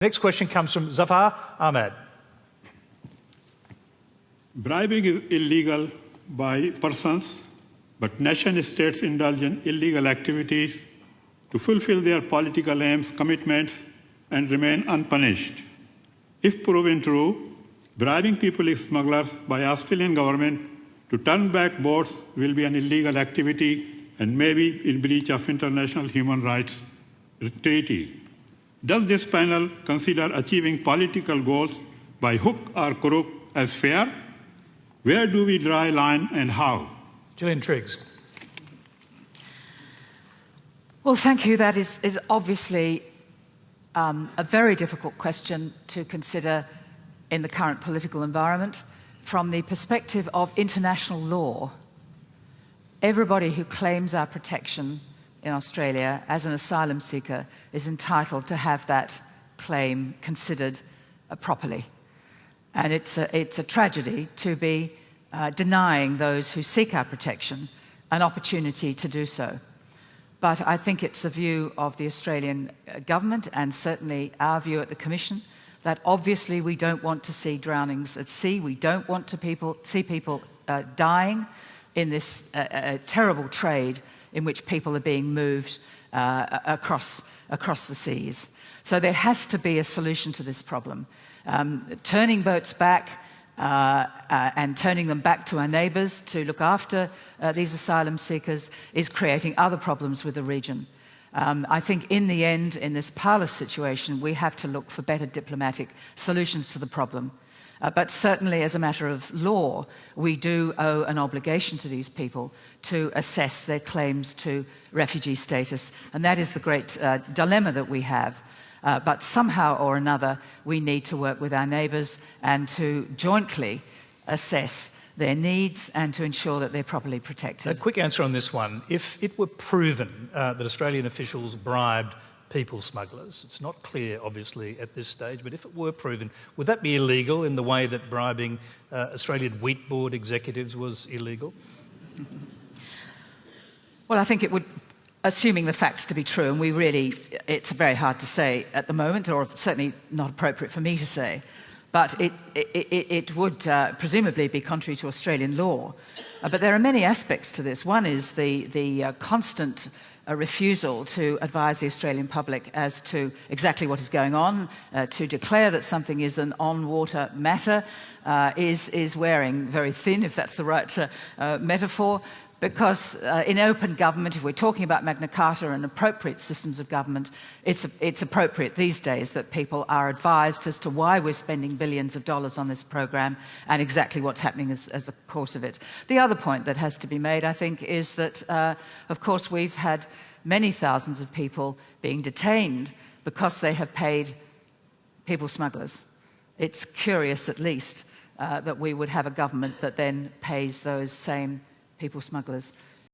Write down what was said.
Next question comes from Zafar Ahmed. Bribing is illegal by persons, but nation-states indulge in illegal activities to fulfill their political aims, commitments, and remain unpunished. If proven true, bribing people smugglers by Australian government to turn back boats will be an illegal activity and maybe in breach of international human rights treaty. Does this panel consider achieving political goals by hook or crook as fair? Where do we draw a line and how? Gillian Triggs. Well, thank you. That is obviously a very difficult question to consider in the current political environment. From the perspective of international law, everybody who claims our protection in Australia as an asylum seeker is entitled to have that claim considered properly. And it's a tragedy to be denying those who seek our protection an opportunity to do so. But I think it's the view of the Australian government, and certainly our view at the Commission, that obviously we don't want to see drownings at sea. We don't want to see people dying in this terrible trade in which people are being moved across the seas. So there has to be a solution to this problem. Turning boats back and turning them back to our neighbours to look after these asylum seekers is creating other problems with the region. I think in the end, in this parlous situation, we have to look for better diplomatic solutions to the problem. But certainly as a matter of law, we do owe an obligation to these people to assess their claims to refugee status. And that is the great dilemma that we have. But somehow or another, we need to work with our neighbours and to jointly assess their needs and to ensure that they're properly protected. A quick answer on this one. If it were proven that Australian officials bribed people smugglers, it's not clear, obviously, at this stage, but if it were proven, would that be illegal in the way that bribing Australian wheat board executives was illegal? Well, I think it would, assuming the facts to be true, and it's very hard to say at the moment, or certainly not appropriate for me to say, but it would presumably be contrary to Australian law. But there are many aspects to this. One is the constant refusal to advise the Australian public as to exactly what is going on, to declare that something is an on-water matter is wearing very thin, if that's the right metaphor, because in open government, if we're talking about Magna Carta and appropriate systems of government, it's appropriate these days that people are advised as to why we're spending billions of dollars on this program and exactly what's happening as a course of it. The other point that has to be made, I think, is that, of course, we've had many thousands of people being detained because they have paid people smugglers. It's curious, at least, that we would have a government that then pays those same people smugglers.